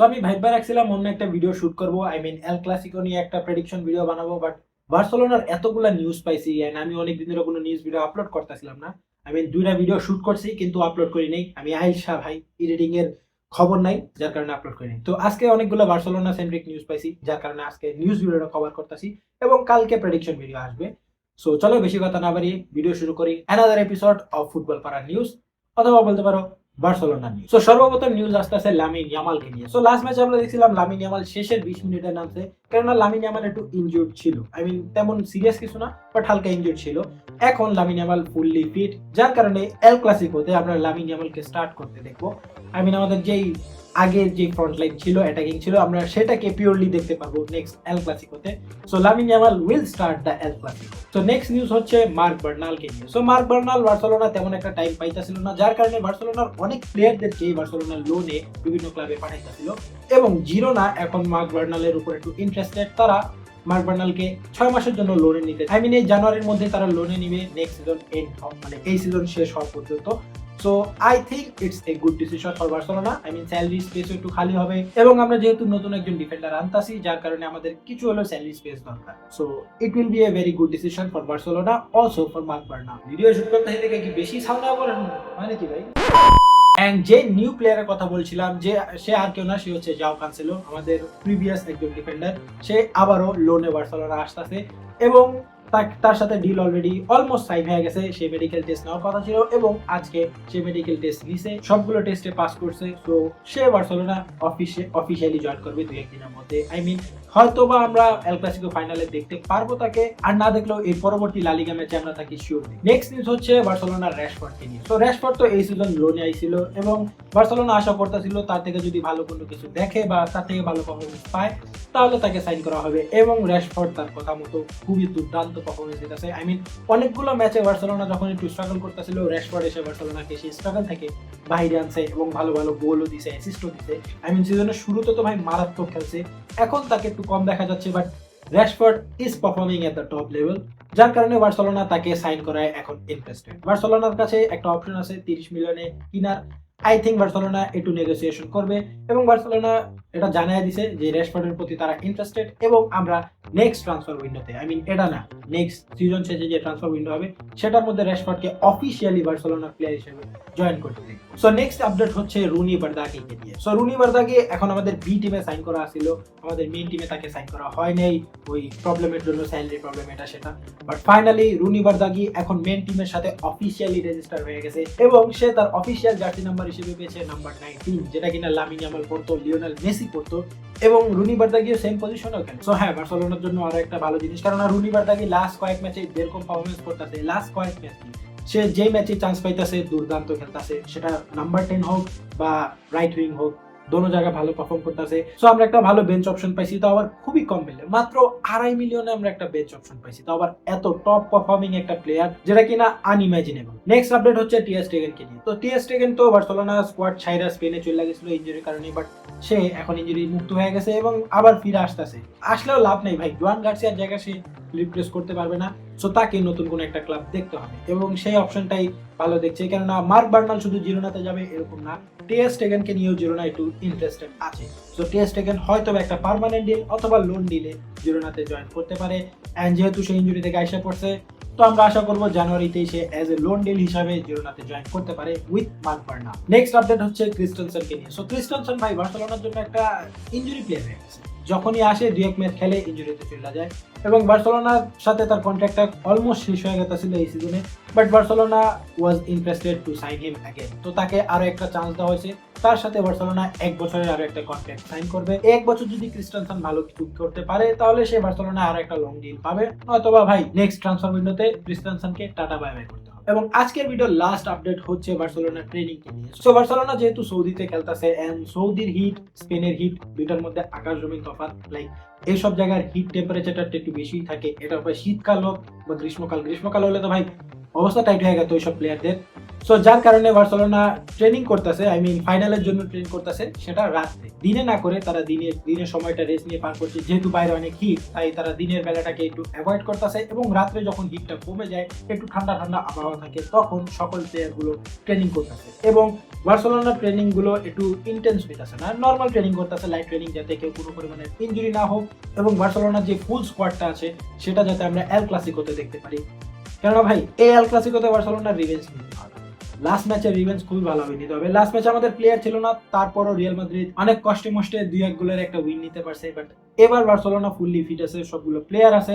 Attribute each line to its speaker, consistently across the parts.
Speaker 1: তো আমি ভাইবা রাখছিলাম অন্য একটা ভিডিও শুট করবো, আই মিন এল ক্লাসিকো নিয়ে একটা প্রেডিকশন ভিডিও বানাবো, বাট বার্সেলোনার এতগুলা নিউজ পাইছি এন্ড আমি অনেক দিন ধরে কোনো নিউজ ভিডিও আপলোড করতেছিলাম না। আই মিন দুইটা ভিডিও শুট করছি কিন্তু আপলোড করি নাই, আমি আইসা ভাই এডিটিং এর খবর নাই, যার কারণে আপলোড করি নাই। তো আজকে অনেকগুলো বার্সেলোনা সেন্ট্রিক নিউজ পাইছি, যার কারণে আজকে নিউজ ভিডিওটা কভার করতেছি এবং কালকে প্রেডিকশন ভিডিও আসবে। সো চলো বেশি কথা না বাড়িয়ে ভিডিও শুরু করি, অ্যানাদার এপিসোড অফ ফুটবল পাড়ার নিউজ, অথবা বলতে পারো বার্সেলোনা নিউজ। সো সর্বপ্রথম নিউজ আসতেছে লামিন ইয়ামালকে নিয়ে। সো লাস্ট ম্যাচে আমরা দেখছিলাম লামিন ইয়ামাল শেষের 20 মিনিটের নামছে, কেননা লামিন ইয়ামাল একটু ইনজুর্ড ছিল, আই মিন তেমন সিরিয়াস কিছু না, বাট হালকা ইনজুর্ড ছিল। এখন লামিন ইয়ামাল ফুললি ফিট, যার কারণে এল ক্লাসিকোতে আমরা লামিন ইয়ামালকে স্টার্ট করতে দেখবো। আই মিন আমাদের যেই আগের যে ফ্রন্ট লাইন ছিল, অ্যাটাকিং ছিল, আমরা সেটাকে পিওরলি দেখতে পাবো নেক্সট এল ক্লাসিকোতে। So Lamine Yamal will start the El Clasico. তো নেক্সট নিউজ হচ্ছে মার্ক বার্নালকে নিয়ে। সো মার্ক বার্নাল বার্সেলোনা তেমন একটা টাইম পাইতেছিল না, যার কারণে বার্সেলোনার অনেক প্লেয়ারদেরকে বার্সেলোনার লোনে বিভিন্ন ক্লাবে পাঠাইতেছিল এবং জিরোনা এখন মার্ক বার্নালের উপর একটু ইন্টারেস্টেড। তারা মার্ক বার্নালকে 6 মাসের জন্য লোনে নিতে, আই মিন এই জানুয়ারির মধ্যে তারা লোনে নিবে নেক্সট সিজন এন্ড, মানে এই সিজন শেষ হওয়া পর্যন্ত। So I think it's a good decision for Barcelona. I mean salary space একটু খালি হবে এবং আমরা যেহেতু নতুন একজন ডিফেন্ডার আনতাছি, যার কারণে আমাদের কিছু হলেও স্যালারি স্পেস দরকার। So it will B a very good decision for Barcelona, also for mark বার্নাল। Video shoot করতে থেকে কি বেশি সাউন্ড আবার মানে কি ভাই? এন্ড যে নিউ প্লেয়ারের কথা বলছিলাম, যে সে আর কেউ না, সে হচ্ছে জাও কানসেলো, আমাদের প্রিভিয়াস একজন ডিফেন্ডার। সে আবারও লোনে বার্সেলোনা আসতেছে এবং তার সাথে ডিল অলরেডি অলমোস্ট সাইন হয়ে গেছে। সে মেডিকেল টেস্ট নেওয়ার কথা ছিল এবং আজকে সে মেডিকেল টেস্ট নিছে, সবগুলো টেস্টে পাস করছে। তো সে বার্সেলোনা অফিসিয়ালি জয়েন করবে 2-1 দিনের মধ্যে। আই মিন হয়তো বা আমরা এল ক্লাসিকো ফাইনালে দেখতে পারবো তাকে, আর না দেখলেও এই পরবর্তী লা লিগা ম্যাচে আমরা তাকে শিওর দিই। নেক্সট নিউজ হচ্ছে বার্সেলোনার র‍্যাশফোর্ডকে নিয়ে। তো র‍্যাশফোর্ড তো এই সিজন লোনে আইছিল এবং বার্সেলোনা আশা করতেছিল তার থেকে যদি ভালো কোনো কিছু দেখে বা তার থেকে ভালো পারফরমেন্স পায় তাহলে তাকে সাইন করা হবে, এবং র‍্যাশফোর্ড তার কথা মতো খুবই দুর্দান্ত পারফরমেন্স দিতেছে। আই মিন অনেকগুলো ম্যাচে বার্সেলোনা যখন একটু স্ট্রাগল করতেছিল, র‍্যাশফোর্ড এসে বার্সেলোনাকে সেই স্ট্রাগল থেকে বাইরে আনছে এবং ভালো ভালো গোলও দিছে, অ্যাসিস্টও দিছে। আই মিন সিজনের শুরুতে তো ভাই মারাত্মক খেলছে, এখন তাকে একটু কম দেখা যাচ্ছে, but Rashford is performing at the top level, যার কারণে বার্সেলোনা তাকে সাইন করায় এখন ইন্টারেস্টেড। বার্সেলোনার কাছে একটা অপশন আছে 30 মিলিয়নে কিনার। আই থিঙ্ক বার্সেলোনা একটু নেগোসিয়েশন করবে এবং বার্সেলোনা এটা জানিয়ে দিছে যে র‍্যাশফোর্ডের প্রতি তারা ইন্টারেস্টেড, এবং আমরা নেক্সট ট্রান্সফার উইন্ডোতে, আই মিন এটা না, নেক্সট সিজন শেষে যে ট্রান্সফার উইন্ডো হবে সেটার মধ্যে র‍্যাশফোর্ডকে অফিশিয়ালি বার্সেলোনার প্লেয়ার হিসেবে জয়েন করতে দেখব। সো নেক্সট আপডেট হচ্ছে রুনি বার্দাকিকে নিয়ে। সো রুনি বার্দাকি এখন আমাদের বি টিমে সাইন করা ছিল, আমাদের মেইন টিমে তাকে সাইন করা হয় নাই, ওই প্রবলেমের জন্য, স্যালারি প্রবলেম এটা সেটা। বাট ফাইনালি রুনি বার্দাকি এখন মেইন টিমের সাথে অফিশিয়ালি রেজিস্টার হয়ে গেছে এবং সে তার অফিশিয়াল জার্সি নাম্বার হিসেবে পেয়েছে নাম্বার 19, যেটা কিনা লামিন ইয়ামাল পড়তো, লিওনেল মেসি পড়তো এবং রুনি বার্দাকিও সেম পজিশনেও খেলে। সো হ্যাঁ, বার্সেলোনার জন্য আরো একটা ভালো জিনিস, কারণ রুনি বার্দাকি লাস্ট কয়েক ম্যাচে যেরকম পারফরমেন্স করতেছে, লাস্ট কয়েক ম্যাচ সে যেই ম্যাচে চান্স পাইতেছে দুর্দান্ত খেলতেছে, সেটা নাম্বার 10 হোক বা রাইট উইং হোক, দোনো জায়গায় ভালো পারফর্ম করতেছে। সো আমরা একটা ভালো বেঞ্চ অপশন পাইছি, তো আবার খুবই কম মিলে, মাত্র 2.5 মিলিয়নে আমরা একটা বেঞ্চ অপশন পাইছি, তো আবার এত টপ পারফর্মিং একটা প্লেয়ার, যেটা কিনা আনইমাজিনেবল। নেক্সট আপডেট হচ্ছে টি স্টেগেনকে নিয়ে। তো টি স্টেগেন তো বার্সেলোনা স্কোয়াড ছাইরা স্পেনে চলে গেছিল ইনজুরির কারণে, বাট সে এখন ইনজুরি মুক্ত হয়ে গেছে এবং আবার ফিরে আসতেছে। আসলেও লাভ নেই ভাই, জোয়ান গার্সিয়ার জায়গায় সে রিপ্লেস করতে পারবে না। সো তাকে নতুন কোন একটা ক্লাব দেখতে হবে এবং সেই অপশনটাই ভালো দেখছে, কেননা মার্ক বার্নাল শুধু জিরোনাতে যাবে এরকম না, টি স্টেগেনকে নিয়েও জিরোনা একটু ইন্টারেস্টেড আছে। সো টি স্টেগেন হয়তো একটা পার্মানেন্ট ডিল অথবা লোন ডিলে জিরোনাতে জয়েন করতে পারে। এন্ড যেহেতু সে ইনজুরি থেকে আইসা পড়ছে, তো আমরা আশা করবো জানুয়ারিতেই সে অ্যাজ এ লোন ডিল হিসাবে জিরোনাতে জয়েন করতে পারে উইথ মার্ক বার্নাল। নেক্সট আপডেট হচ্ছে ক্রিস্টেনসেনকে নিয়ে। সো ক্রিস্টেনসেন ভাই বার্সেলোনার জন্য একটা ইনজুরি প্লেয়ার হয়ে গেছে, যখনই আসে 2-1 ম্যাচ খেলে ইনজুরিতে চলে যায় এবং বার্সেলোনার সাথে তার কন্ট্রাক্টটা অলমোস্ট শেষ হয়ে গেছিল এই সিজনে, but Barcelona was interested to sign him again. তো তাকে আরো একটা চান্স দেওয়া হয়েছে, তার সাথে বার্সেলোনা 1 বছরের আরো একটা কন্ট্রাক্ট সাইন করবে। 1 বছর যদি ক্রিস্টেনসেন ভালো কিছু করতে পারে তাহলে সে বার্সেলোনা আরো একটা লং ডিল পাবে, অথবা ভাই নেক্সট ট্রান্সফার উইন্ডোতে ক্রিস্টেনসেনকে টাটা বাই বাই করতে হবে। এবং আজকের ভিডিও লাস্ট আপডেট হচ্ছে বার্সেলোনা ট্রেনিং কে নিয়ে। সো বার্সেলোনা যেহেতু সৌদিতে খেলতেছে এন্ড সৌদির হিট স্পেনের হিট দুইটার মধ্যে আকাশ জমিন তফাৎ, লাইক এইসব জায়গার হিট টেম্পারেচারটা একটু বেশি থাকে, এটা শীতকাল হোক বা গ্রীষ্মকাল হলে তো ভাই অবস্থা টাইট হয়ে গেছে ওইসব প্লেয়ারদের। সো যার কারণে বার্সেলোনা ট্রেনিং করতেছে, আই মিন ফাইনালের জন্য ট্রেন করতেছে, সেটা রাত্রে, দিনে না করে তারা দিনের সময়টা রেস্ট নিয়ে পার করছে। যেহেতু বাইরে অনেক হিট, তাই তারা দিনের বেলাটাকে একটু অ্যাভয়েড করতেছে, এবং রাত্রে যখন হিটটা কমে যায়, একটু ঠান্ডা ঠান্ডা আবহাওয়া থাকে, তখন সকল প্লেয়ারগুলো ট্রেনিং করতেছে। এবং বার্সেলোনার ট্রেনিং গুলো একটু ইন্টেন্স হইতেছে না, নর্মাল ট্রেনিং করতেছে, লাইট ট্রেনিং, যাতে কেউ কোনো পরিমাণে ইনজুরি না হোক, এবং বার্সেলোনার যে ফুল স্কোয়াডটা আছে সেটা যাতে আমরা এল ক্লাসিকোতে দেখতে পারি। কেননা ভাই, এই এল ক্লাসিকোতে বার্সেলোনার রিভেঞ্জ নিতে হবে। লাস্ট ম্যাচের রিভেঞ্জ খুবই ভালোভাবে নিতে হবে। লাস্ট ম্যাচে আমাদের প্লেয়ার ছিল না, তারপরও রিয়াল মাদ্রিদ অনেক কষ্টে মষ্টে 2-1 গোলের একটা উইন নিতে পারছে। বাট এবার বার্সেলোনা ফুললি ফিট আছে, সবগুলো প্লেয়ার আছে।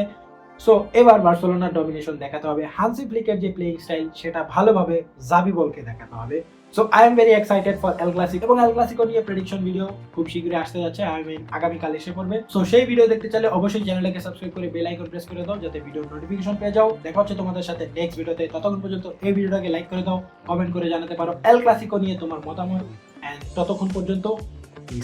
Speaker 1: সো এবার বার্সেলোনার ডমিনেশন দেখাতে হবে। হান্সি ফ্লিকের যে প্লেইং স্টাইল, সেটা ভালোভাবে জাবি বলকে দেখাতে হবে। So I am very excited for El Clasico, এবং এল ক্লাসিকো নিয়ে প্রেডিকশন ভিডিও খুব শীঘ্রই আসতে যাচ্ছে, আই মিন আগামীকাল এসে পড়বে। সো সেই ভিডিও দেখতে চাইলে অবশ্যই চ্যানেলটাকে সাবস্ক্রাইব করে বেল আইকন প্রেস করে দাও, যাতে ভিডিওর নোটিফিকেশন পেয়ে যাও। দেখা হচ্ছে তোমাদের সাথে নেক্সট ভিডিওতে। ততক্ষণ পর্যন্ত এই ভিডিওটাকে লাইক করে দাও, কমেন্ট করে জানাতে পারো এল ক্লাসিকো নিয়ে তোমার মতামত। এন্ড ততক্ষণ পর্যন্ত